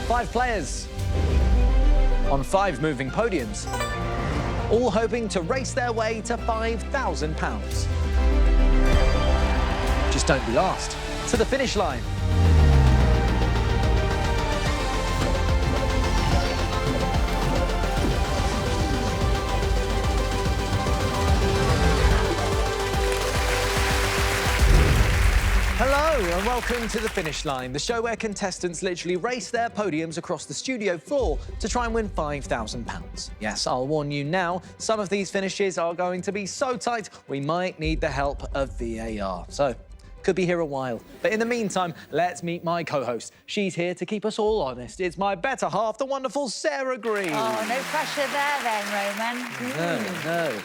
5 players on 5 moving podiums, all hoping to race their way to £5,000. Just don't be last. To the finish line. Hello and welcome to The Finish Line, the show where contestants literally race their podiums across the studio floor to try and win £5,000. Yes, I'll warn you now, some of these finishes are going to be so tight, we might need the help of VAR. So, could be here a while. But in the meantime, let's meet my co-host. She's here to keep us all honest. It's my better half, the wonderful Sarah Green. Oh, no pressure there then, Roman. No.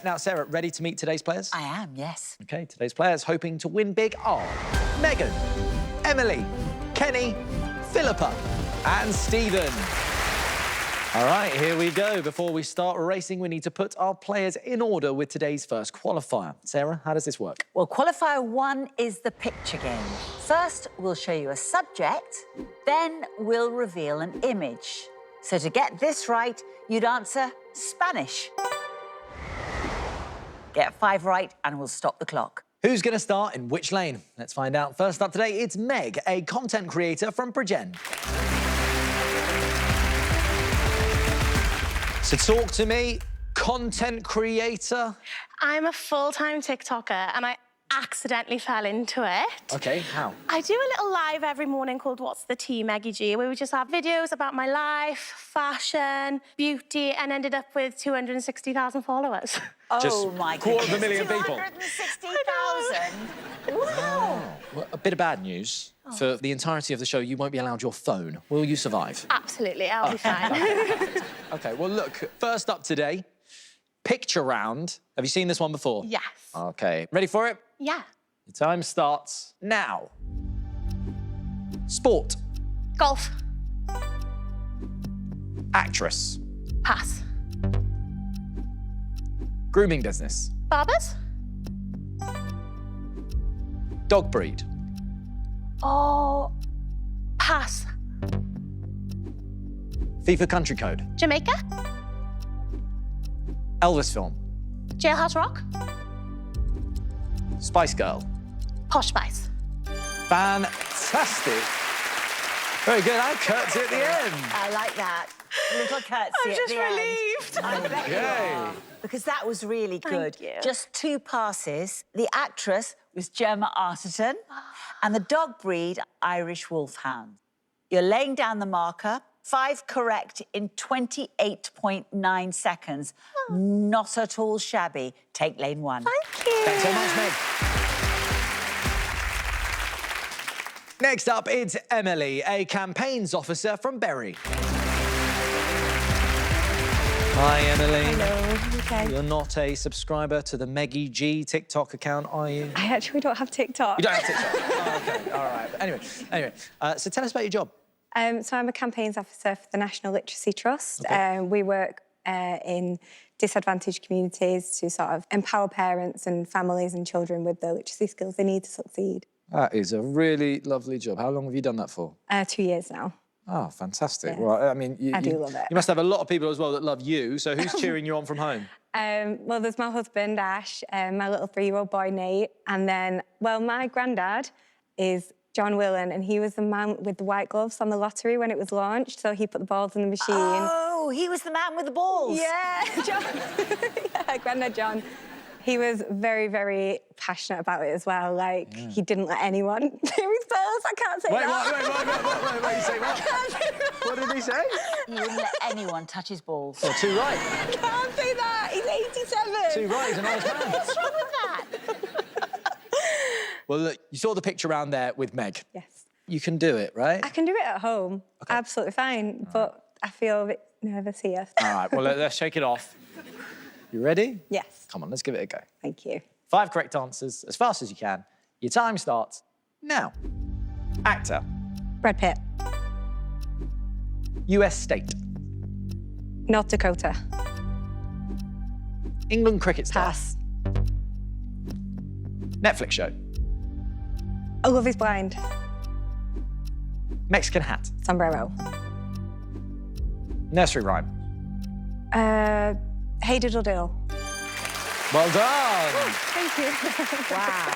Now, Sarah, ready to meet today's players? I am, yes. OK, today's players hoping to win big are Megan, Emily, Kenny, Philippa and Stephen. All right, here we go. Before we start racing, we need to put our players in order with today's first qualifier. Sarah, how does this work? Well, qualifier 1 is the picture game. First, we'll show you a subject, then we'll reveal an image. So to get this right, you'd answer Spanish. Get 5 right and we'll stop the clock. Who's going to start in which lane? Let's find out. First up today, it's Meg, a content creator from Bridgend. So talk to me, content creator. I'm a full-time TikToker and I accidentally fell into it. OK, how? I do a little live every morning called What's the Tea, Meggie G, where we just have videos about my life, fashion, beauty, and ended up with 260,000 followers. Oh, my Quarter of a goodness. million people. 260,000? Wow. Well, a bit of bad news. For the entirety of the show, you won't be allowed your phone. Will you survive? Absolutely, I'll be fine. OK, well, look, first up today, picture round. Have you seen this one before? Yes. OK, ready for it? Yeah. Your time starts now. Sport. Golf. Actress. Pass. Grooming business. Barbers. Dog breed. Oh, pass. FIFA country code. Jamaica. Elvis film. Jailhouse Rock. Spice Girl. Posh Spice. Fantastic. Very good. And curtsy at the end. I like that. Little curtsy I'm at just the end. relieved. I bet you are. Because that was really good. Thank you. Just 2 passes. The actress was Gemma Arterton and the dog breed, Irish Wolfhound. You're laying down the marker. 5 correct in 28.9 seconds. Not at all shabby. Take lane 1. Thank you. Thanks so much, Meg. Next up, it's Emily, a campaigns officer from Bury. Hi, Emily. Hello, okay. You're not a subscriber to the Meggie G TikTok account, are you? I actually don't have TikTok. You don't have TikTok? Oh, OK, all right. But anyway, so tell us about your job. So I'm a campaigns officer for the National Literacy Trust. Okay. We work in disadvantaged communities to sort of empower parents and families and children with the literacy skills they need to succeed. That is a really lovely job. How long have you done that for? 2 years now. Oh, fantastic. Yeah. Well, I mean, I do love it. You must have a lot of people as well that love you. So who's cheering you on from home? Well, there's my husband, Ash, my little 3-year-old boy, Nate, and then, well, my granddad is John Willen, and he was the man with the white gloves on the lottery when it was launched, so he put the balls in the machine. Oh, he was the man with the balls. Yeah, John. Yeah, Grandad John. He was very, very passionate about it as well. Like, he didn't let anyone do his balls. I can't say that. Wait, say what? What did he say? He wouldn't let anyone touch his balls. Well, 2 right. I can't say that. He's 87. 2 right, he's a nice man. What's wrong with that? Well, look, you saw the picture around there with Meg. Yes. You can do it, right? I can do it at home. Okay. Absolutely fine. But I feel a bit nervous here. All right, well, let's shake it off. You ready? Yes. Come on, let's give it a go. Thank you. 5 correct answers, as fast as you can. Your time starts now. Actor. Brad Pitt. US state. North Dakota. England cricket star. Pass. Netflix show. A Love is Blind. Mexican hat. Sombrero. Nursery rhyme. Hey Diddle Diddle. Well done. Thank you. Wow.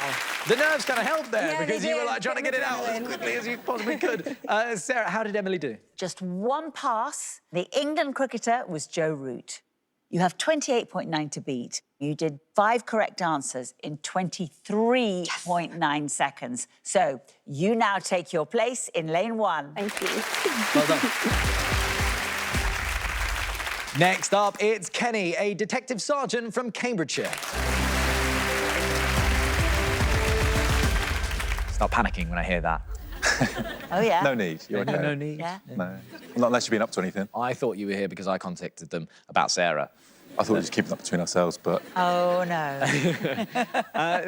The nerves kind of helped there Yeah, because they you were did. like trying to get it out as Going. quickly as you possibly could. Sarah, how did Emily do? Just one pass. The England cricketer was Joe Root. You have 28.9 to beat. You did 5 correct answers in 23.9 seconds. So you now take your place in lane 1. Thank you. Well done. Next up, it's Kenny, a detective sergeant from Cambridgeshire. Start panicking when I hear that. Oh, yeah? No need. You're okay. No need. Yeah. No. Not unless you've been up to anything. I thought you were here because I contacted them about Sarah. I thought we were just keeping that between ourselves, but Oh, no.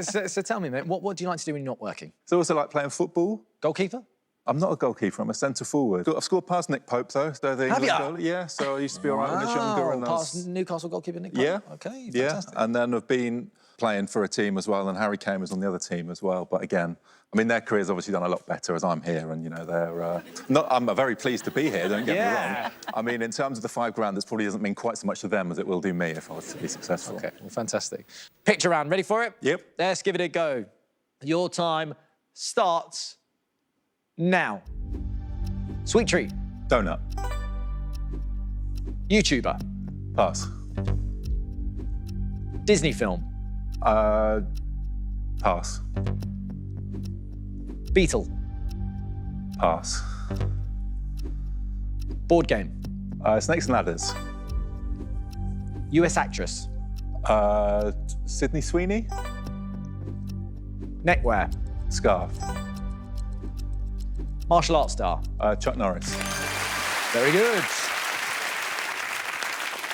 So tell me, mate, what do you like to do when you're not working? it's also like playing football. Goalkeeper? I'm not a goalkeeper, I'm a centre forward. I've scored past Nick Pope, though. So the Have England ya? goal- Yeah, so I used to be all right when I was younger. And I Past was... Newcastle goalkeeper Nick Pope? Yeah. Okay, Yeah, fantastic. and then I've been playing for a team as well, and Harry Kane was on the other team as well. But again, I mean, their career's obviously done a lot better as I'm here, and, you know, they're... not. I'm very pleased to be here, don't get me wrong. I mean, in terms of the £5 grand, this probably doesn't mean quite so much to them as it will do me if I was to be successful. Okay, well, fantastic. Picture round, ready for it? Yep. Let's give it a go. Your time starts now. Sweet treat. Donut. YouTuber. Pass. Disney film. Pass. Beatle. Pass. Board game. Snakes and ladders. US actress. Sydney Sweeney. Neckwear. Scarf. Martial arts star. Chuck Norris. Very good.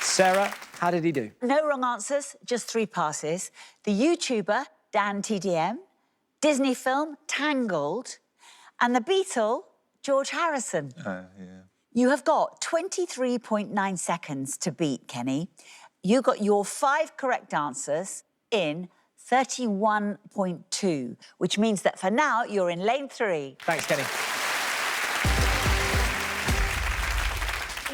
Sarah, how did he do? No wrong answers, just 3 passes. The YouTuber, Dan TDM, Disney film, Tangled, and the Beatle, George Harrison. Yeah. You have got 23.9 seconds to beat, Kenny. You got your 5 correct answers in 31.2, which means that for now, you're in lane 3. Thanks, Kenny.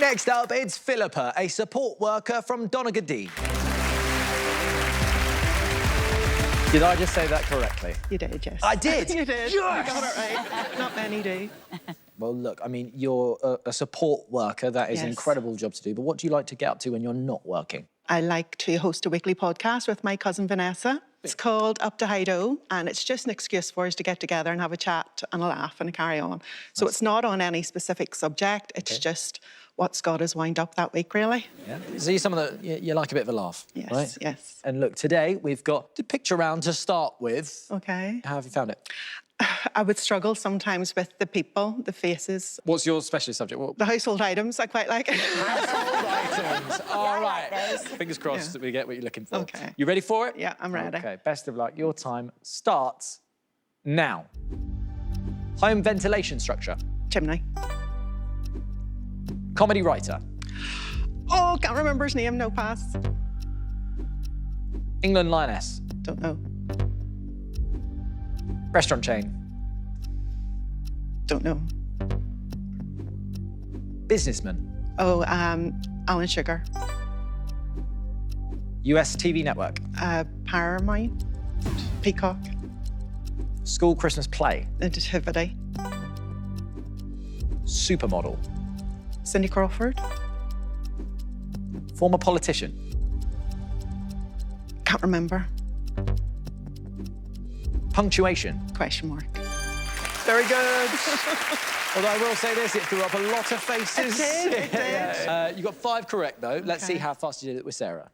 Next up, it's Philippa, a support worker from Donegal. Did I just say that correctly? You did, yes. I did? You did. Yes! You got it right. Not many do. Well, look, I mean, you're a support worker. That is an Yes. incredible job to do. But what do you like to get up to when you're not working? I like to host a weekly podcast with my cousin Vanessa. It's called Up to Hido, and it's just an excuse for us to get together and have a chat and a laugh and a carry on. So it's not on any specific subject. It's just what's got us wind up that week, really. Yeah. So you're someone that you like a bit of a laugh, Yes, right? yes. And look, today we've got the picture round to start with. Okay. How have you found it? I would struggle sometimes with the people, the faces, What's your specialist subject? What? the household items. I quite like. Household items. All right. like those. Fingers crossed that we get what you're looking for. Okay. You ready for it? Yeah, I'm ready. Okay, best of luck. Your time starts now. Home ventilation structure. Chimney. Comedy writer. Oh, can't remember his name. No, pass. England lioness. Don't know. Restaurant chain. Don't know. Businessman. Oh, Alan Sugar. US TV network. Paramount. Peacock. School Christmas play. Nativity. Supermodel. Cindy Crawford. Former politician. Can't remember. Punctuation. Question mark. Very good. Although I will say this, it threw up a lot of faces. It did. You got 5 correct, though. Let's see Okay. how fast you did it with Sarah.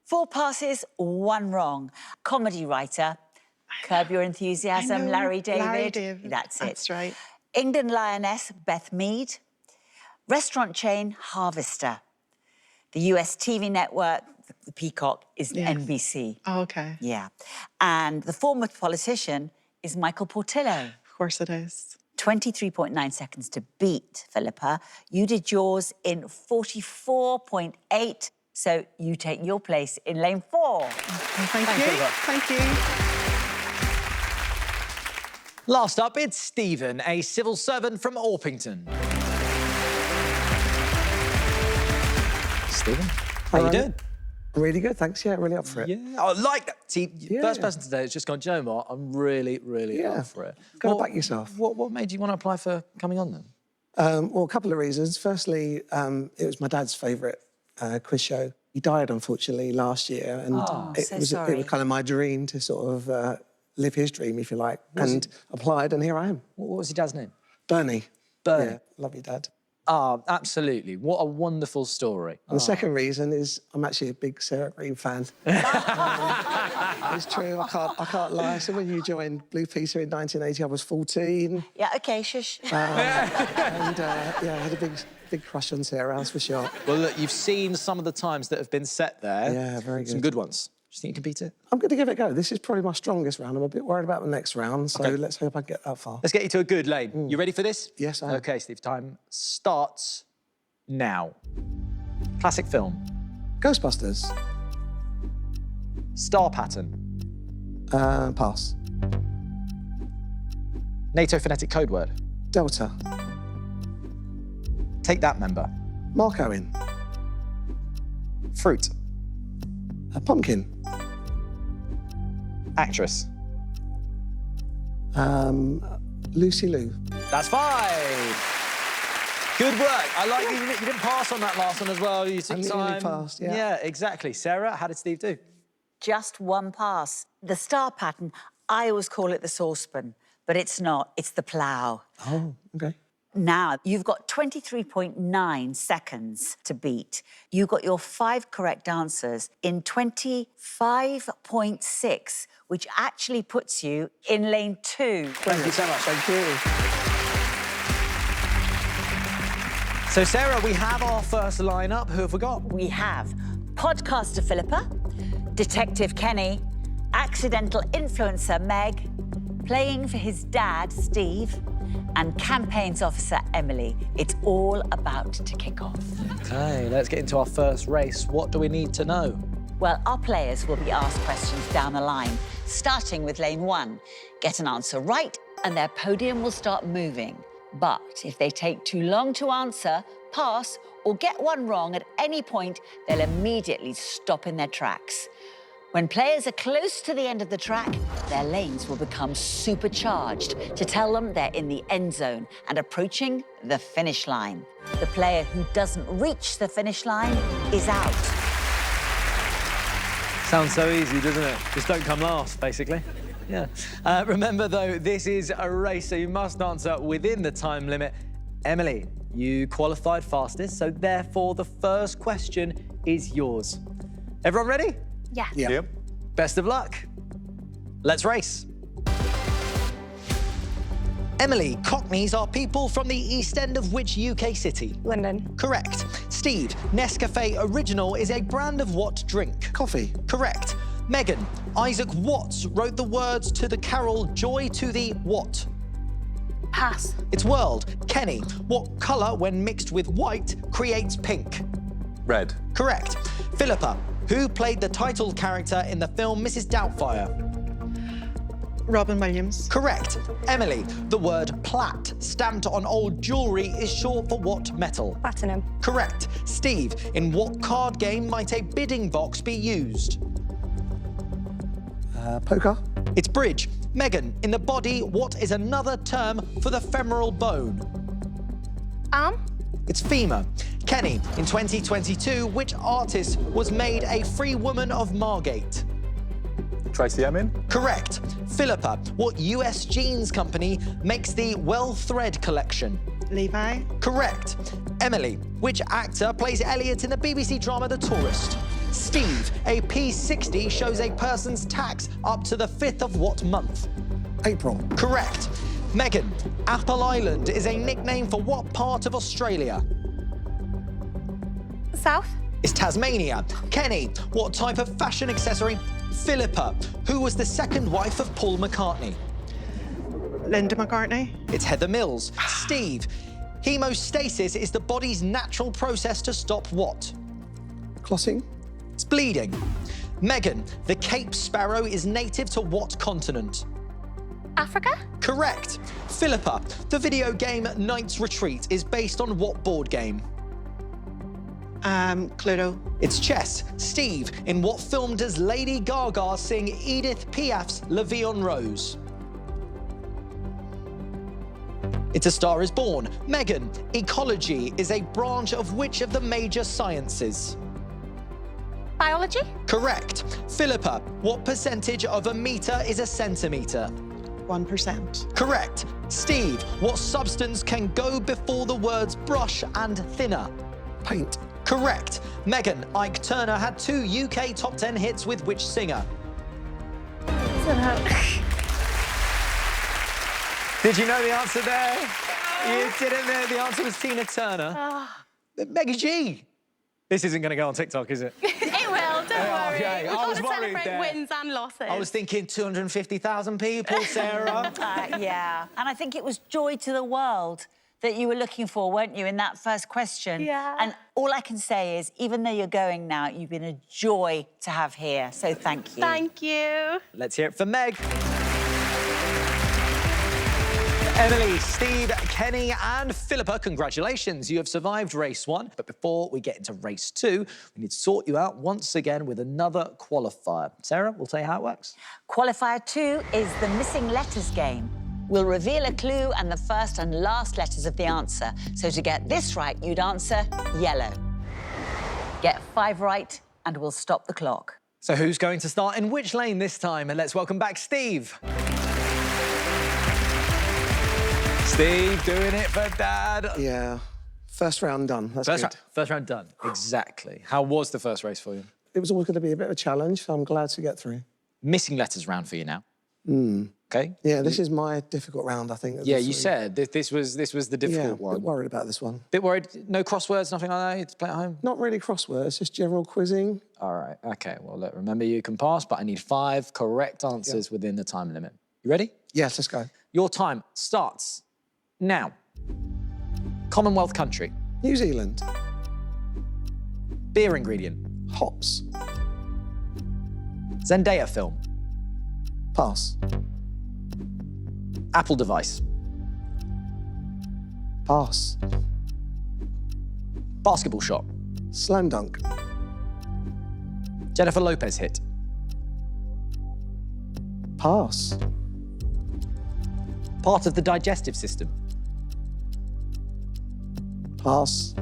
4 passes, 1 wrong. Comedy writer, Curb Your Enthusiasm, I know, Larry David. Larry David. That's it. That's right. England lioness, Beth Mead. Restaurant chain, Harvester. The US TV network, the Peacock, is Yes. NBC. Oh, okay. Yeah. And the former politician is Michael Portillo. Of course it is. 23.9 seconds to beat Philippa. You did yours in 44.8, so you take your place in lane 4. Thank Thanks, you. Philippa. Thank you. Last up, it's Stephen, a civil servant from Orpington. Stephen, how you doing? Really good, thanks. Yeah, really up for it. Yeah, I like that. See, first person today has just gone, "Do you know what? I'm really up for it." Gotta back yourself. What made you want to apply for coming on then? Well, a couple of reasons. Firstly, it was my dad's favourite quiz show. He died, unfortunately, last year, and it was kind of my dream to sort of live his dream, if you like, and applied, and here I am. What was your dad's name? Bernie. Bernie. Yeah, love your dad. Ah, absolutely. What a wonderful story. And the second reason is I'm actually a big Sarah Green fan. It's true, I can't lie. So when you joined Blue Peter in 1980, I was 14. Yeah, OK, shush. Yeah, I had a big crush on Sarah, that's for sure. Well, look, you've seen some of the times that have been set there. Yeah, very good. Some good ones. Do you think you can beat it? I'm going to give it a go. This is probably my strongest round. I'm a bit worried about the next round, so let's hope I get that far. Let's get you to a good lane. You ready for this? Yes, I am. OK, Steve, time starts now. Classic film. Ghostbusters. Star pattern. Pass. NATO phonetic code word. Delta. Take that member. Mark Owen. Fruit. Pumpkin. Actress. Lucy Liu. That's 5. Good work. I like you didn't pass on that last one as well. You took I time. nearly passed, yeah. Yeah, exactly. Sarah, how did Steve do? Just one pass. The star pattern, I always call it the saucepan, but it's not. It's the plough. Oh, OK. Now, you've got 23.9 seconds to beat. You got your 5 correct answers in 25.6, which actually puts you in lane 2. Thank you so much. Thank you. So, Sarah, we have our first lineup. Who have we got? We have podcaster Philippa, Detective Kenny, accidental influencer Meg, playing for his dad, Steve, and campaigns officer Emily. It's all about to kick off. OK, let's get into our first race. What do we need to know? Well, our players will be asked questions down the line, starting with lane 1. Get an answer right, and their podium will start moving. But if they take too long to answer, pass, or get one wrong at any point, they'll immediately stop in their tracks. When players are close to the end of the track, their lanes will become supercharged to tell them they're in the end zone and approaching the finish line. The player who doesn't reach the finish line is out. Sounds so easy, doesn't it? Just don't come last, basically. Yeah. Remember, though, this is a race, so you must answer within the time limit. Emily, you qualified fastest, so therefore the first question is yours. Everyone ready? Yeah. Yep. Best of luck. Let's race. Emily, Cockneys are people from the East End of which UK city? London. Correct. Steve, Nescafe Original is a brand of what drink? Coffee. Correct. Megan, Isaac Watts wrote the words to the carol Joy to the what? Pass. It's world. Kenny, what colour, when mixed with white, creates pink? Red. Correct. Philippa, who played the title character in the film Mrs. Doubtfire? Robin Williams. Correct. Emily, the word plat stamped on old jewellery is short for what metal? Platinum. Correct. Steve, in what card game might a bidding box be used? Poker. It's bridge. Megan, in the body, what is another term for the femoral bone? Arm. It's femur. Kenny, in 2022, which artist was made a free woman of Margate? Tracy Emin. Correct. Philippa, what US jeans company makes the Well Thread collection? Levi. Correct. Emily, which actor plays Elliot in the BBC drama The Tourist? Steve, a P60 shows a person's tax up to the 5th of what month? April. Correct. Megan, Apple Island is a nickname for what part of Australia? South. It's Tasmania. Kenny, what type of fashion accessory? Philippa, who was the second wife of Paul McCartney? Linda McCartney. It's Heather Mills. Steve, hemostasis is the body's natural process to stop what? Clotting. It's bleeding. Megan, the Cape sparrow is native to what continent? Africa? Correct. Philippa, the video game Knight's Retreat is based on what board game? Cluedo. It's chess. Steve, in what film does Lady Gaga sing Edith Piaf's La Vie en Rose? It's A Star is Born. Megan, ecology is a branch of which of the major sciences? Biology? Correct. Philippa, what percentage of a metre is a centimetre? 1%. Correct. Steve, what substance can go before the words brush and thinner? Paint. Correct. Megan, Ike Turner had 2 UK top 10 hits with which singer? I don't know. Did you know the answer there? You didn't know the answer was Tina Turner. Maggie G. This isn't going to go on TikTok, is it? It will, don't worry. okay. We've I got was to worried celebrate there. wins and losses. I was thinking 250,000 people, Sarah. Yeah. And I think it was joy to the world that you were looking for, weren't you, in that first question? Yeah. And all I can say is, even though you're going now, you've been a joy to have here. So thank you. Thank you. Let's hear it for Meg. Emily, Steve, Kenny and Philippa, congratulations. You have survived race 1. But before we get into race 2, we need to sort you out once again with another qualifier. Sarah, we'll tell you how it works. Qualifier 2 is the missing letters game. We'll reveal a clue and the first and last letters of the answer. So to get this right, you'd answer yellow. Get 5 right and we'll stop the clock. So who's going to start in which lane this time? And let's welcome back Steve. Steve doing it for Dad. Yeah. First round done. That's good. First round done. Exactly. How was the first race for you? It was always going to be a bit of a challenge, so I'm glad to get through. Missing letters round for you now. Okay. Yeah, this is my difficult round, I think. Yeah, you said this was the difficult Yeah, one. a bit worried about this one. Bit worried. No crosswords, nothing like that. You had to play at home. Not really crosswords, just general quizzing. All right. Okay. Well, look, remember you can pass, but I need 5 correct answers within the time limit. You ready? Yes, let's go. Your time starts now. Commonwealth country. New Zealand. Beer ingredient. Hops. Zendaya film. Pass. Apple device. Pass. Basketball shot. Slam dunk. Jennifer Lopez hit. Pass. Part of the digestive system. Pass.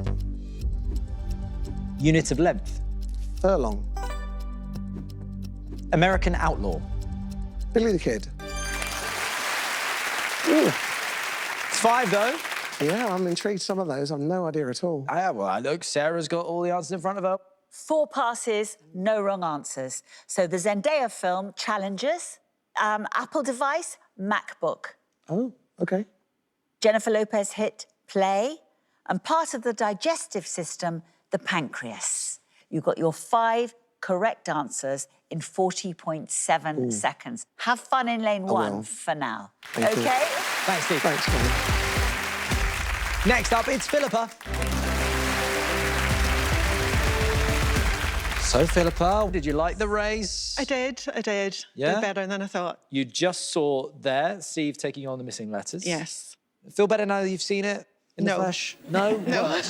Unit of length. Furlong. American outlaw. Billy the Kid. Ooh. It's 5 though. Yeah, I'm intrigued some of those. I've no idea at all. Well, look, Sarah's got all the answers in front of her. 4 passes, no wrong answers. So the Zendaya film, Challengers, Apple device, MacBook. Oh, okay. Jennifer Lopez hit Play, and part of the digestive system, the pancreas. You got your 5 correct answers in 40.7 seconds. Have fun in lane 1 for now. Thank you. Okay? Thanks, Steve. Thanks, Colin. Next up, it's Philippa. So, Philippa, did you like the race? I did. Yeah? Did better than I thought. You just saw there Steve taking on the missing letters. Yes. Feel better now that you've seen it in the No. flesh? No? No.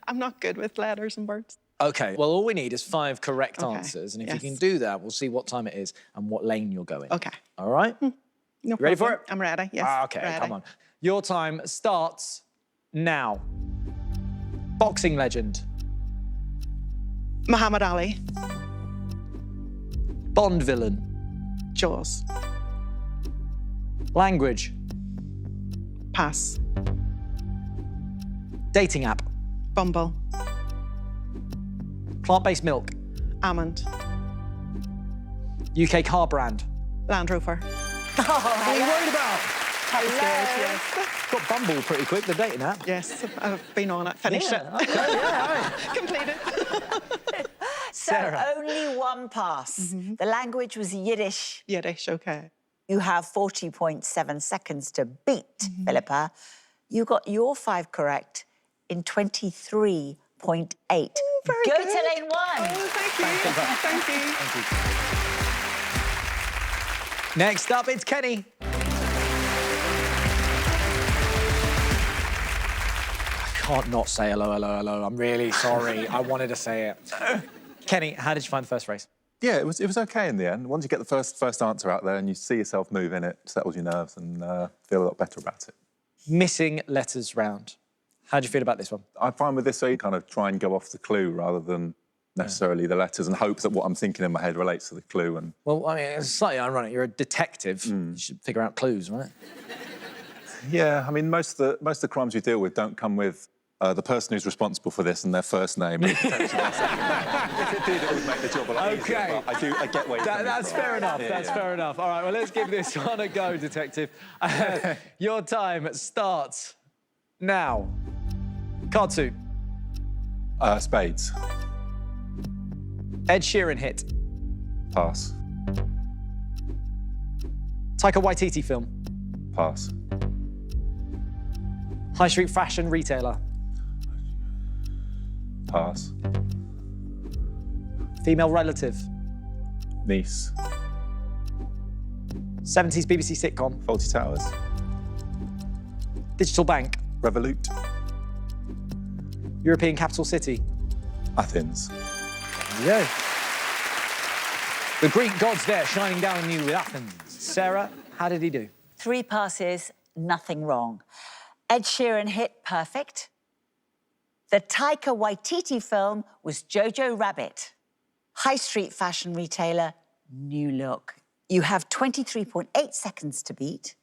I'm not good with letters and words. OK, well, all we need is 5 correct Okay, answers. And if yes. you can do that, we'll see what time it is and what lane you're going. Okay. All right? No Ready for problem. it? I'm ready, yes. OK, ready. come on. Your time starts now. Boxing legend. Muhammad Ali. Bond villain. Jaws. Language. Pass. Dating app. Bumble. Plant-based milk. Almond. UK car brand. Land Rover. What are you worried about? That was good, yes. Got Bumble pretty quick, the dating app. Yes, I've been on it. Finished it. Okay, yeah, Completed. So Sarah. only 1 pass. The language was Yiddish. Yiddish, okay. You have 40.7 seconds to beat Philippa. You got your 5 correct in 23.8. Very Go good. to lane 1. Oh, thank you. Thank you. Next up, it's Kenny. can't not say hello, hello, hello. I'm really sorry. I wanted to say it. Kenny, how did you find the first race? Yeah, it was OK in the end. Once you get the first answer out there and you see yourself move in it, settles your nerves and feel a lot better about it. Missing letters round. How do you feel about this one? I find with this, so you kind of try and go off the clue rather than necessarily the letters and hope that what I'm thinking in my head relates to the clue. And Well, I mean, it's slightly ironic. You're a detective. You should figure out clues, right? yeah, I mean, most of the crimes we deal with don't come with the person who's responsible for this and their first name. If it did, it would make the job a lot easier. But I get where you're coming That's from. fair enough. Yeah, That's yeah. fair enough. All right, well, let's give this one a go, detective. Your time starts now. Card suit. Spades. Ed Sheeran hit. Pass. Taika Waititi film. Pass. High street fashion retailer. Pass. Female relative. Niece. 70s BBC sitcom. Fawlty Towers. Digital bank. Revolut. European capital city. Athens. There you go. The Greek gods there shining down on you with Athens. Sarah, how did he do? 3 passes, nothing wrong. Ed Sheeran hit perfect. The Taika Waititi film was Jojo Rabbit. High street fashion retailer, New Look. You have 23.8 seconds to beat.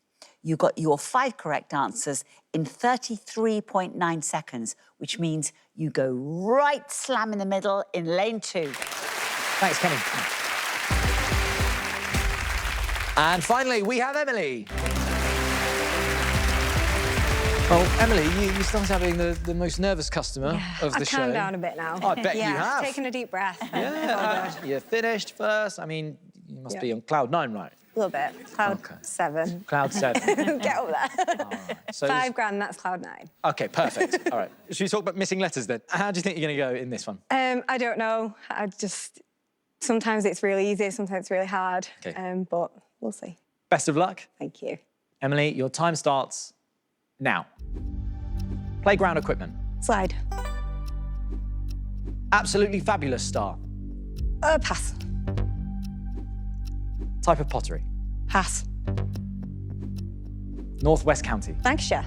You got your 5 correct answers in 33.9 seconds, which means you go right slam in the middle in lane 2. Thanks, Kenny. And finally, we have Emily. Well, Emily, you started having the most nervous customer of the I've show. calmed down a bit now. I bet you have. Taking a deep breath. Yeah, you finished first. I mean, you must be on cloud 9, right? A little bit. Cloud 7. Cloud 7. Get up there. Right. So 5 grand, that's cloud 9. OK, perfect. All right. Should we talk about missing letters then? How do you think you're going to go in this one? I don't know. Sometimes it's really easy, sometimes it's really hard. OK. But we'll see. Best of luck. Thank you. Emily, your time starts now. Playground equipment. Slide. Absolutely fabulous star. Pass. Type of pottery. Pass. Northwest County. Lancashire.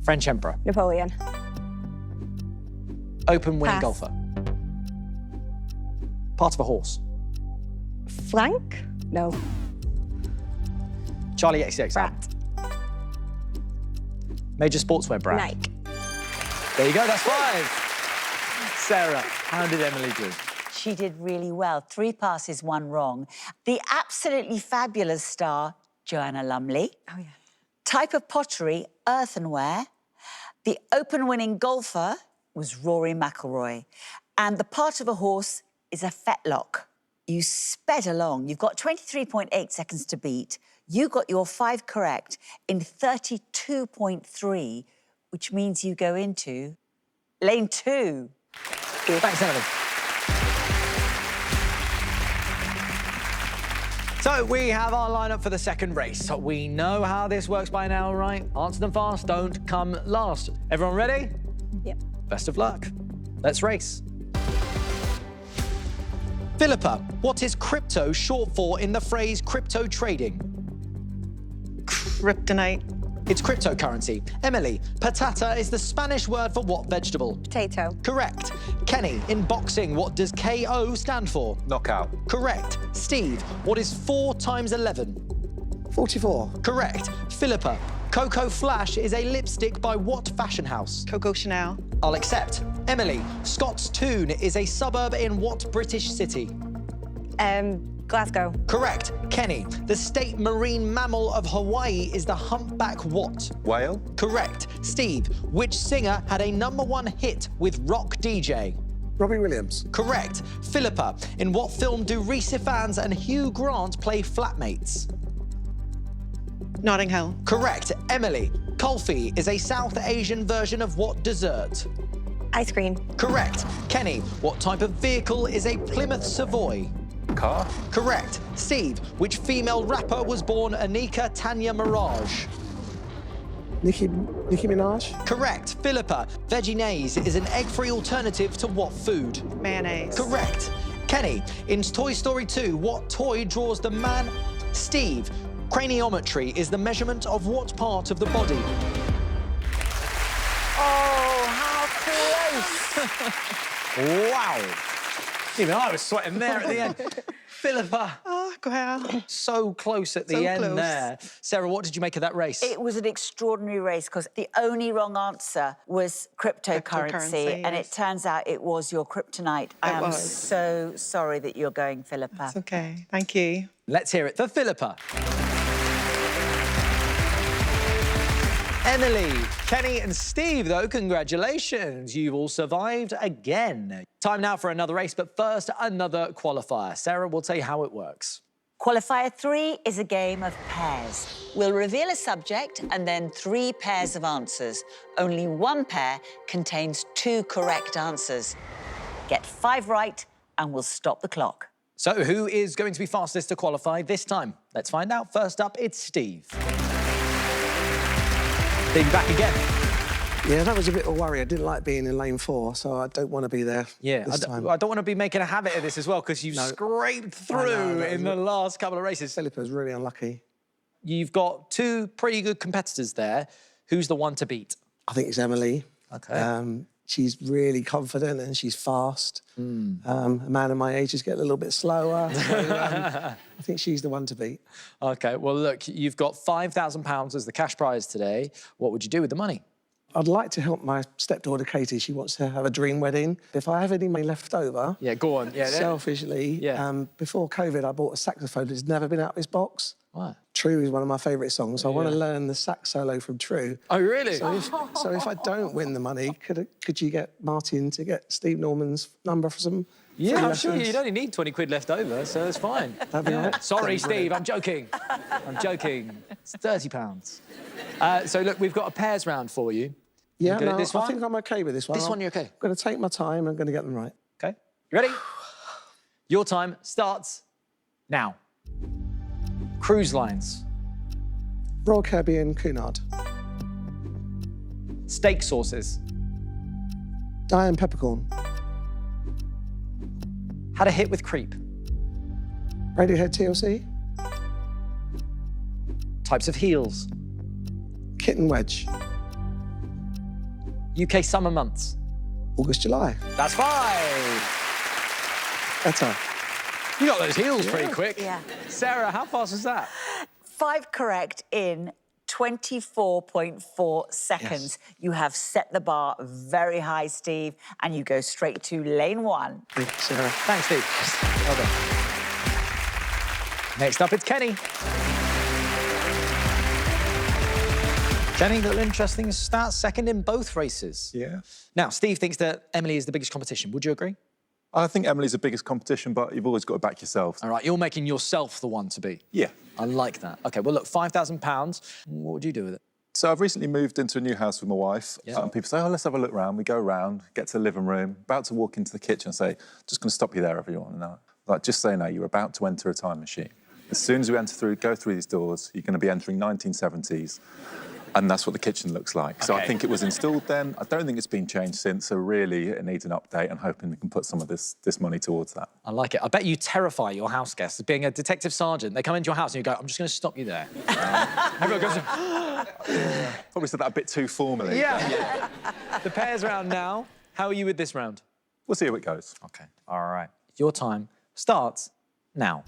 French emperor. Napoleon. Open winning Pass. golfer. Part of a horse. Flank? No. Charlie XCX album. Rat. Major sportswear brand. Nike. There you go, that's 5. Sarah, how did Emily do? She did really well. 3 passes, 1 wrong. The absolutely fabulous star, Joanna Lumley. Oh, yeah. Type of pottery, earthenware. The open winning golfer was Rory McIlroy. And the part of a horse is a fetlock. You sped along. You've got 23.8 seconds to beat. You got your 5 correct in 32.3, which means you go into lane 2. Thanks, Emily. So we have our lineup for the second race. We know how this works by now, right? Answer them fast, don't come last. Everyone ready? Yep. Best of luck. Let's race. Philippa, what is crypto short for in the phrase crypto trading? Kryptonite. It's cryptocurrency. Emily, patata is the Spanish word for what vegetable? Potato. Correct. Kenny, in boxing, what does KO stand for? Knockout. Correct. Steve, what is 4 times 11? 44. Correct. Philippa, Coco Flash is a lipstick by what fashion house? Coco Chanel. I'll accept. Emily, Scott's Toon is a suburb in what British city? Glasgow. Correct. Kenny, the state marine mammal of Hawaii is the humpback what? Whale. Correct. Steve, which singer had a #1 hit with Rock DJ? Robbie Williams. Correct. Philippa, in what film do Rhys Ifans and Hugh Grant play flatmates? Notting Hill. Correct. Emily, kulfi is a South Asian version of what dessert? Ice cream. Correct. Kenny, what type of vehicle is a Plymouth Savoy? Car. Correct. Steve, which female rapper was born Anika Tanya Mirage? Nicki Minaj? Correct. Philippa, veggie-naze is an egg-free alternative to what food? Mayonnaise. Correct. Kenny, in Toy Story 2, what toy draws the man? Steve, craniometry is the measurement of what part of the body? Oh, how close! Wow. Even I was sweating there at the end. Philippa. Oh, well. So close at the So end close. there. Sarah, what did you make of that race? It was an extraordinary race because the only wrong answer was cryptocurrency, Cryptocurrency, and it yes. turns out it was your kryptonite. I am was. so sorry that you're going, Philippa. It's okay. Thank you. Let's hear it for Philippa. Emily, Kenny and Steve, though, congratulations. You've all survived again. Time now for another race, but first, another qualifier. Sarah will tell you how it works. Qualifier 3 is a game of pairs. We'll reveal a subject and then 3 pairs of answers. Only one pair contains 2 correct answers. Get 5 right and we'll stop the clock. So who is going to be fastest to qualify this time? Let's find out. First up, it's Steve. Steve, back again. Yeah, that was a bit of a worry. I didn't like being in lane 4, so I don't want to be there this time. I don't want to be making a habit of this as well, because you've scraped through in the last couple of races. Philippa's really unlucky. You've got 2 pretty good competitors there. Who's the one to beat? I think it's Emily. OK. She's really confident and she's fast. A man of my age is getting a little bit slower. So, I think she's the one to beat. OK, well, look, you've got £5,000 as the cash prize today. What would you do with the money? I'd like to help my stepdaughter, Katie. She wants to have a dream wedding. If I have any money left over, Yeah, go on. Yeah, selfishly, before COVID, I bought a saxophone that's never been out of its box. What? True is one of my favourite songs, so I want to learn the sax solo from True. Oh, really? So if I don't win the money, could you get Martin to get Steve Norman's number for some free Yeah, I'm sure lessons? you'd only need 20 quid left over, so it's fine. That'd be all right. Sorry, Steve, I'm joking. I'm joking. It's £30. So, look, we've got a pairs round for you. Yeah, You good at no, this I one? think I'm OK with this one. This one you're OK? I'm going to take my time. I'm going to get them right. OK. You ready? Your time starts now. Cruise lines. Royal Caribbean, Cunard. Steak sauces. Diane Peppercorn. Had a hit with Creep. Radiohead TLC. Types of heels. Kitten Wedge. UK summer months. August, July. That's 5. Better. You got those heels pretty quick. Yeah. Sarah, how fast was that? 5 correct in 24.4 seconds. Yes. You have set the bar very high, Steve, and you go straight to lane 1. Thank you, Sarah. Thanks, Steve. Well done. Next up, it's Kenny. Kenny, little interesting stats, second in both races. Yeah. Now, Steve thinks that Emily is the biggest competition. Would you agree? I think Emily's the biggest competition, but you've always got to back yourself. All right, you're making yourself the one to beat. Yeah. I like that. OK, well, look, £5,000. What would you do with it? So I've recently moved into a new house with my wife. Yeah. And people say, oh, let's have a look round. We go around, get to the living room, about to walk into the kitchen and say, just going to stop you there, everyone. And like, just say no, you're about to enter a time machine. As soon as we go through these doors, you're going to be entering 1970s. And that's what the kitchen looks like. So I think it was installed then. I don't think it's been changed since. So really, it needs an update. I'm hoping we can put some of this money towards that. I like it. I bet you terrify your house guests. Being a detective sergeant, they come into your house and you go, I'm just going to stop you there. Everyone goes, Probably said that a bit too formally. yeah. The pairs round now. How are you with this round? We'll see how it goes. OK, all right. Your time starts now.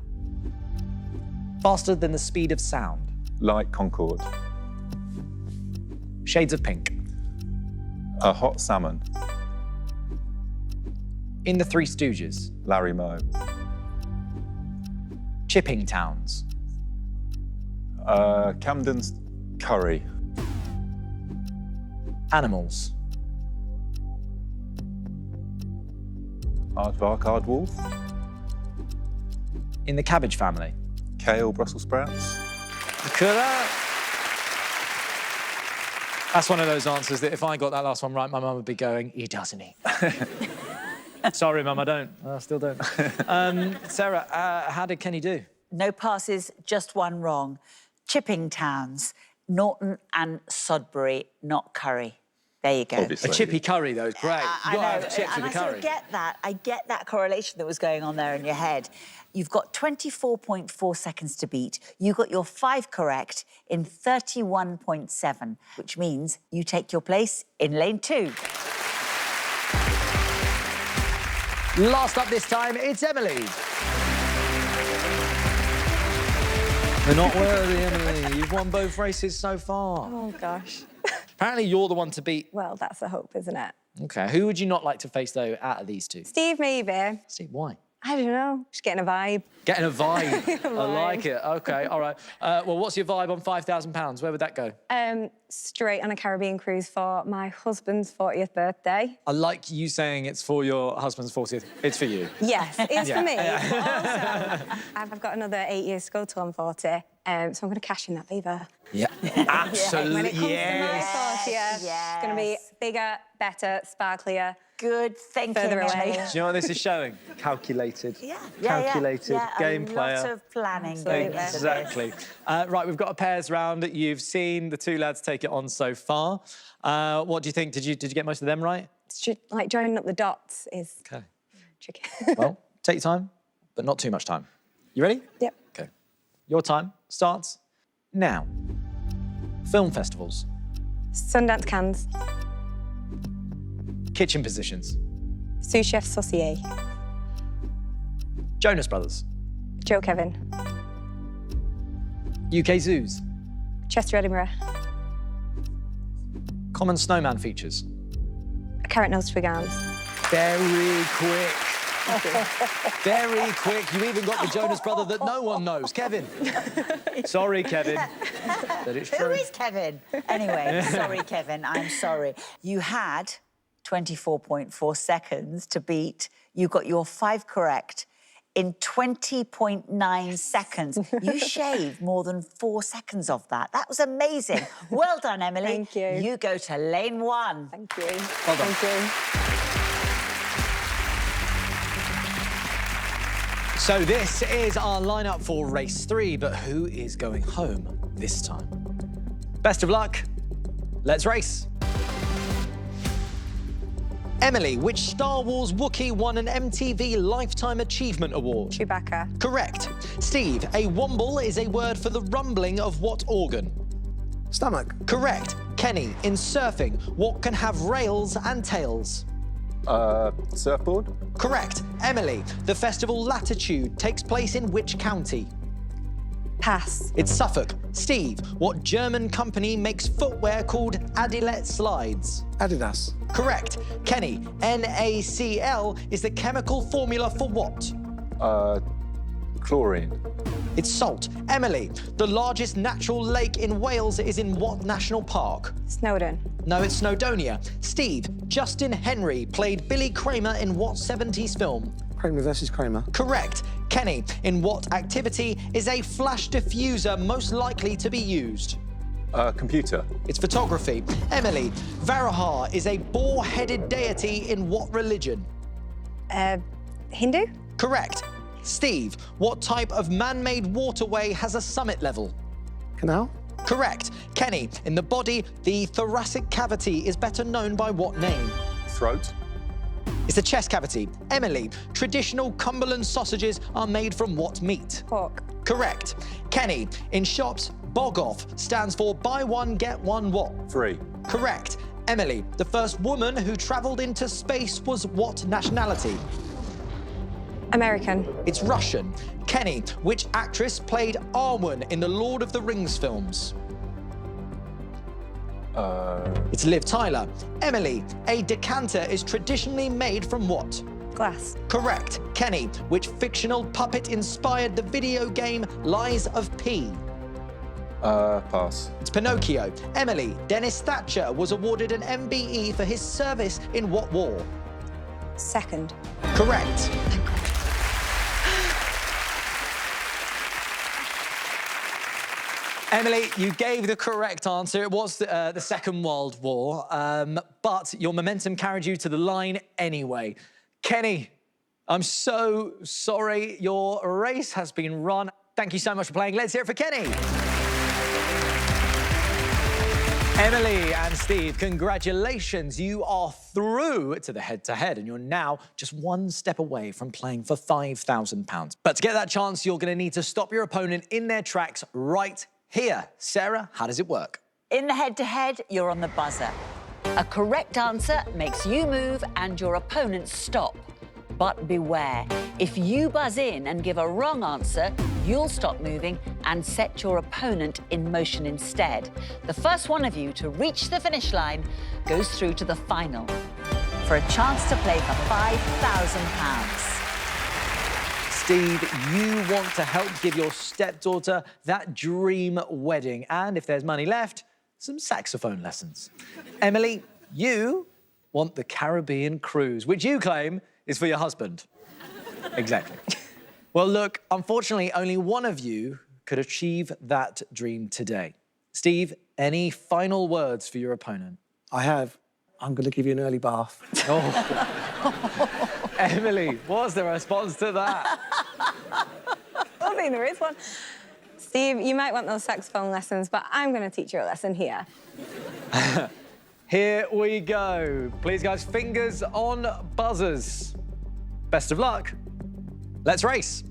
Faster than the speed of sound. Light Concorde. Shades of pink. A hot salmon. In the Three Stooges. Larry Moe. Chipping towns. Camden's curry. Animals. Aardvark, Aardwolf. In the Cabbage family. Kale, Brussels sprouts. Look at that. That's one of those answers that if I got that last one right, my mum would be going, he doesn't he? Sorry, Mum, I don't. I still don't. Sarah, how did Kenny do? No passes, just one wrong. Chipping towns. Norton and Sodbury, not Curry. There you go. Obviously. A chippy curry, though, is great. I You know, gotta have chips and with the I curry. sort of get that. I get that correlation that was going on there in your head. You've got 24.4 seconds to beat. You got your 5 correct in 31.7, which means you take your place in lane 2. Last up this time, it's Emily. We're not worthy, Emily. You've won both races so far. Oh, gosh. Apparently, you're the one to beat. Well, that's the hope, isn't it? OK, who would you not like to face, though, out of these two? Steve, maybe. Steve, why? I don't know. Just getting a vibe. Getting a vibe. I like it. OK, all right. Well, what's your vibe on £5,000? Where would that go? Straight on a Caribbean cruise for my husband's 40th birthday. I like you saying it's for your husband's 40th. It's for you. Yes, it's Yeah. for me. But also, I've got another 8 years to go till I'm 40, so I'm going to cash in that favour. Yeah, absolutely. When it comes Yes. to my 40th, it's going to be bigger, better, sparklier. Good thinking, Further away. Emily. Do you know what this is showing? Calculated. Yeah, Calculated game a player. lot of planning going into this. Exactly. Right, we've got a pairs round. You've seen the two lads take it on so far. What do you think? Did you get most of them right? Like joining up the dots is Okay. tricky. Well, take your time, but not too much time. You ready? Yep. Okay. Your time starts now. Film festivals. Sundance Cannes. Kitchen positions. Sous Chef Saucier. Jonas Brothers. Joe Kevin. UK zoos. Chester Edinburgh. Common snowman features. A carrot-nosed Twigans. Very quick. Very quick. You even got the Jonas brother that no one knows, Kevin. Sorry, Kevin. But it's Who true. is Kevin? Anyway, sorry, Kevin, I'm sorry. You had 24.4 seconds to beat. You got your 5 correct in 20.9 seconds. You shaved more than 4 seconds off that. That was amazing. Well done, Emily. Thank you. You go to lane 1. Thank you. Well done. Thank you. So this is our lineup for race 3, but who is going home this time? Best of luck. Let's race. Emily, which Star Wars Wookiee won an MTV Lifetime Achievement Award? Chewbacca. Correct. Steve, a womble is a word for the rumbling of what organ? Stomach. Correct. Kenny, in surfing, what can have rails and tails? Surfboard? Correct. Emily, the festival Latitude takes place in which county? Pass. It's Suffolk. Steve, what German company makes footwear called Adilet Slides? Adidas. Correct. Kenny, NaCl is the chemical formula for what? Chlorine. It's salt. Emily, the largest natural lake in Wales is in what national park? Snowdon. No, it's Snowdonia. Steve, Justin Henry played Billy Kramer in what 70s film? Kramer versus Kramer. Correct. Kenny, in what activity is a flash diffuser most likely to be used? Computer. It's photography. Emily, Varaha is a boar-headed deity in what religion? Hindu? Correct. Steve, what type of man-made waterway has a summit level? Canal. Correct. Kenny, in the body, the thoracic cavity is better known by what name? Throat. It's the chest cavity. Emily, traditional Cumberland sausages are made from what meat? Pork. Correct. Kenny, in shops, bog off stands for buy one, get one what? Free. Correct. Emily, the first woman who travelled into space was what nationality? American. It's Russian. Kenny, which actress played Arwen in the Lord of the Rings films? It's Liv Tyler. Emily, a decanter is traditionally made from what? Glass. Correct. Kenny, which fictional puppet inspired the video game Lies of P? Pass. It's Pinocchio. Emily, Dennis Thatcher was awarded an MBE for his service in what war? Second. Correct. Emily, you gave the correct answer. It was the Second World War, but your momentum carried you to the line anyway. Kenny, I'm so sorry. Your race has been run. Thank you so much for playing. Let's hear it for Kenny. Emily and Steve, congratulations. You are through to the head-to-head and you're now just one step away from playing for £5,000. But to get that chance, you're going to need to stop your opponent in their tracks right here. Sarah, how does it work? In the head-to-head, you're on the buzzer. A correct answer makes you move and your opponent stop. But beware, if you buzz in and give a wrong answer, you'll stop moving and set your opponent in motion instead. The first one of you to reach the finish line goes through to the final for a chance to play for £5,000. Steve, you want to help give your stepdaughter that dream wedding. And if there's money left, some saxophone lessons. Emily, you want the Caribbean cruise, which you claim is for your husband. Exactly. Well, look, unfortunately, only one of you could achieve that dream today. Steve, any final words for your opponent? I have. I'm going to give you an early bath. Oh. Emily, what's the response to that? I think there is one. Steve, you might want those saxophone lessons, but I'm going to teach you a lesson here. Here we go. Please, guys, fingers on buzzers. Best of luck. Let's race.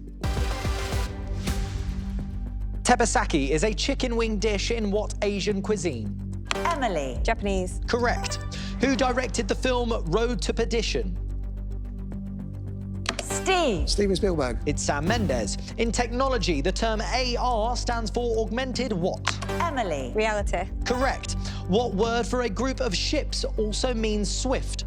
Teppanyaki is a chicken wing dish in what Asian cuisine? Emily. Japanese. Correct. Who directed the film Road to Perdition? Steve. Steven Spielberg. It's Sam Mendes. In technology, the term AR stands for augmented what? Emily. Reality. Correct. What word for a group of ships also means swift?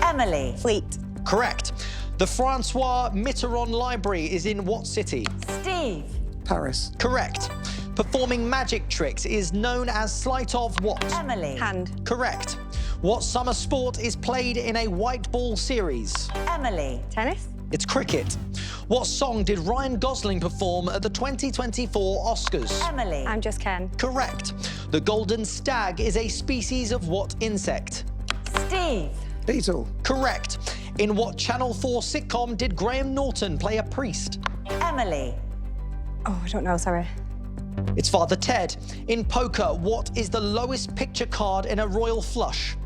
Emily. Fleet. Correct. The Francois Mitterrand Library is in what city? Steve. Paris. Correct. Performing magic tricks is known as sleight of what? Emily. Hand. Correct. What summer sport is played in a white ball series? Emily. Tennis. It's cricket. What song did Ryan Gosling perform at the 2024 Oscars? Emily. I'm just Ken. Correct. The golden stag is a species of what insect? Steve. Beetle. Correct. In what Channel 4 sitcom did Graham Norton play a priest? Emily. Oh, I don't know, sorry. It's Father Ted. In poker, what is the lowest picture card in a royal flush?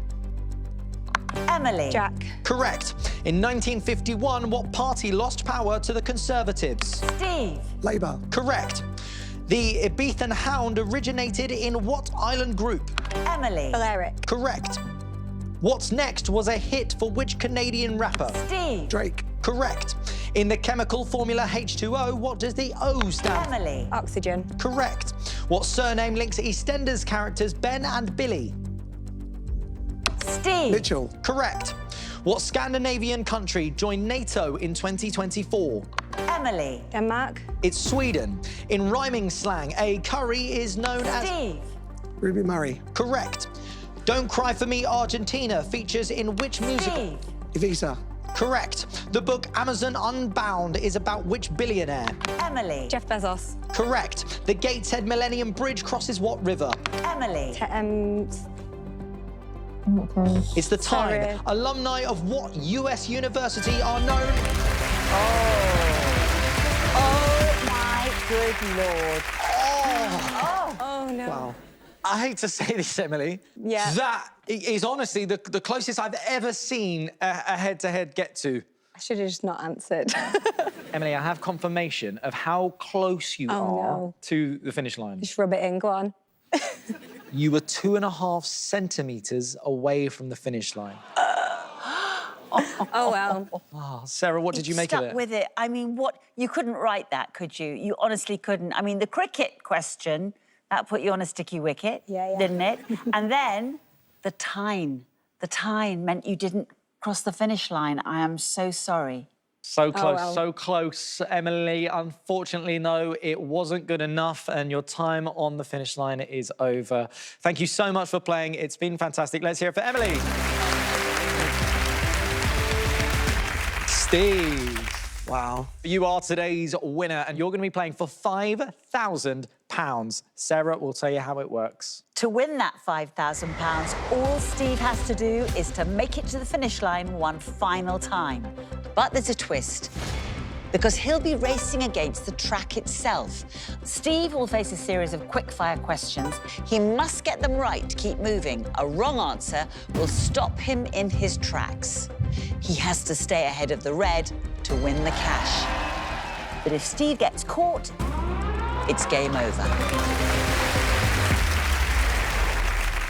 Emily. Jack. Correct. In 1951, what party lost power to the Conservatives? Steve. Labour. Correct. The Ibethan Hound originated in what island group? Emily. Balearic. Correct. What's Next was a hit for which Canadian rapper? Steve. Drake. Correct. In the chemical formula H2O, what does the O stand for? Emily. Oxygen. Correct. What surname links EastEnders characters Ben and Billy? Steve. Mitchell. Correct. What Scandinavian country joined NATO in 2024? Emily. Denmark. It's Sweden. In rhyming slang, a curry is known as... Steve. Ruby Murray. Correct. Don't Cry For Me, Argentina features in which musical? Steve. Ibiza. Correct. The book Amazon Unbound is about which billionaire? Emily. Jeff Bezos. Correct. The Gateshead Millennium Bridge crosses what river? Emily. It's the Tyne. Sorry. Alumni of what US university are known? Oh, my good Lord. Oh, no. Wow. I hate to say this, Emily. Yeah. That is honestly the closest I've ever seen a head-to-head get to. I should have just not answered. Emily, I have confirmation of how close you are no. to the finish line. Just rub it in, go on. You were 2.5 centimetres away from the finish line. Oh, well. Oh, Sarah, what did you make of Stuck it? with it. I mean, what? You couldn't write that, could you? You honestly couldn't. I mean, the cricket question, that put you on a sticky wicket, Yeah. didn't it? And then the Tyne. The Tyne meant you didn't cross the finish line. I am so sorry. So close, well. so close, Emily. Unfortunately, no, it wasn't good enough, and your time on the finish line is over. Thank you so much for playing. It's been fantastic. Let's hear it for Emily. Steve. Wow. You are today's winner, and you're going to be playing for £5,000. Sarah will tell you how it works. To win that £5,000, all Steve has to do is to make it to the finish line one final time. But there's a twist. because he'll be racing against the track itself. Steve will face a series of quick-fire questions. He must get them right to keep moving. A wrong answer will stop him in his tracks. He has to stay ahead of the red to win the cash. But if Steve gets caught, it's game over.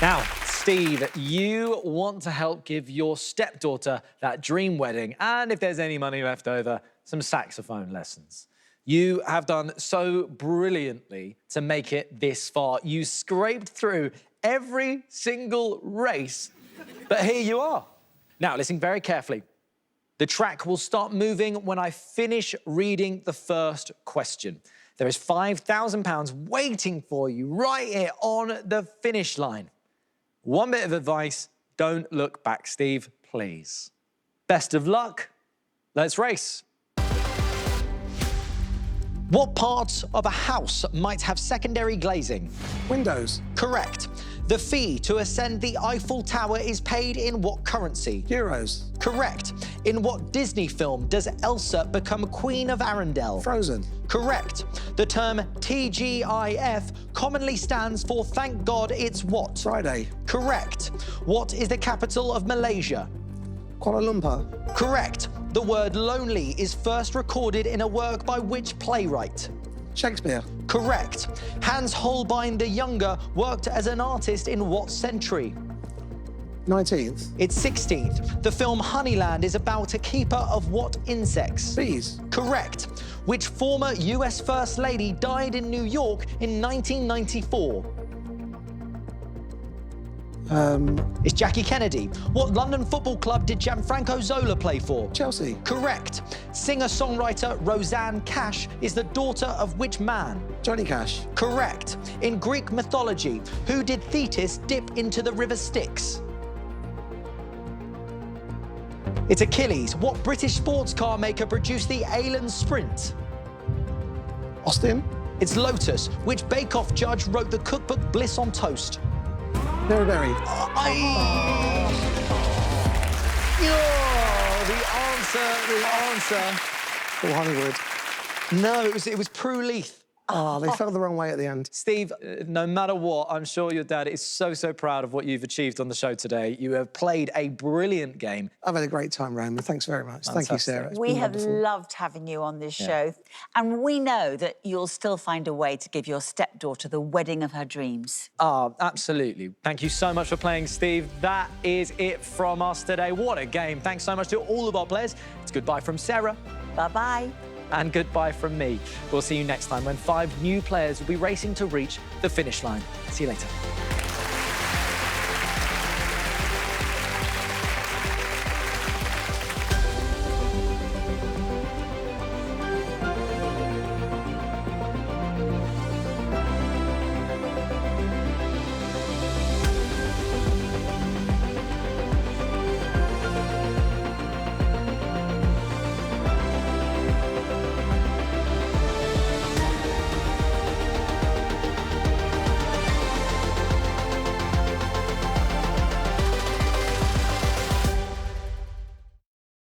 Now, Steve, you want to help give your stepdaughter that dream wedding, and if there's any money left over, some saxophone lessons. You have done so brilliantly to make it this far. You scraped through every single race, but here you are. Now, listen very carefully. The track will start moving when I finish reading the first question. There is £5,000 waiting for you right here on the finish line. One bit of advice, don't look back, Steve, please. Best of luck. Let's race. What parts of a house might have secondary glazing? Windows. Correct. The fee to ascend the Eiffel Tower is paid in what currency? Euros. Correct. In what Disney film does Elsa become Queen of Arendelle? Frozen. Correct. The term TGIF commonly stands for thank God it's what? Friday. Correct. What is the capital of Malaysia? Kuala Lumpur. Correct. The word lonely is first recorded in a work by which playwright? Shakespeare. Correct. Hans Holbein the Younger worked as an artist in what century? 19th. It's 16th. The film Honeyland is about a keeper of what insects? Bees. Correct. Which former US First Lady died in New York in 1994? It's Jackie Kennedy. What London football club did Gianfranco Zola play for? Chelsea. Correct. Singer-songwriter Rosanne Cash is the daughter of which man? Johnny Cash. Correct. In Greek mythology, who did Thetis dip into the river Styx? It's Achilles. What British sports car maker produced the Alan Sprint? Austin. It's Lotus. Which bake-off judge wrote the cookbook Bliss on Toast? Mary Berry. The answer. Paul Hollywood. No, it was Prue Leith. Oh, they fell the wrong way at the end. Steve, no matter what, I'm sure your dad is so proud of what you've achieved on the show today. You have played a brilliant game. I've had a great time, Roman. Thanks very much. Fantastic. Thank you, Sarah. It's We been have wonderful. loved having you on this show. And we know that you'll still find a way to give your stepdaughter the wedding of her dreams. Oh, absolutely. Thank you so much for playing, Steve. That is it from us today. What a game. Thanks so much to all of our players. It's goodbye from Sarah. Bye-bye. And goodbye from me. We'll see you next time when 5 new players will be racing to reach the finish line. See you later.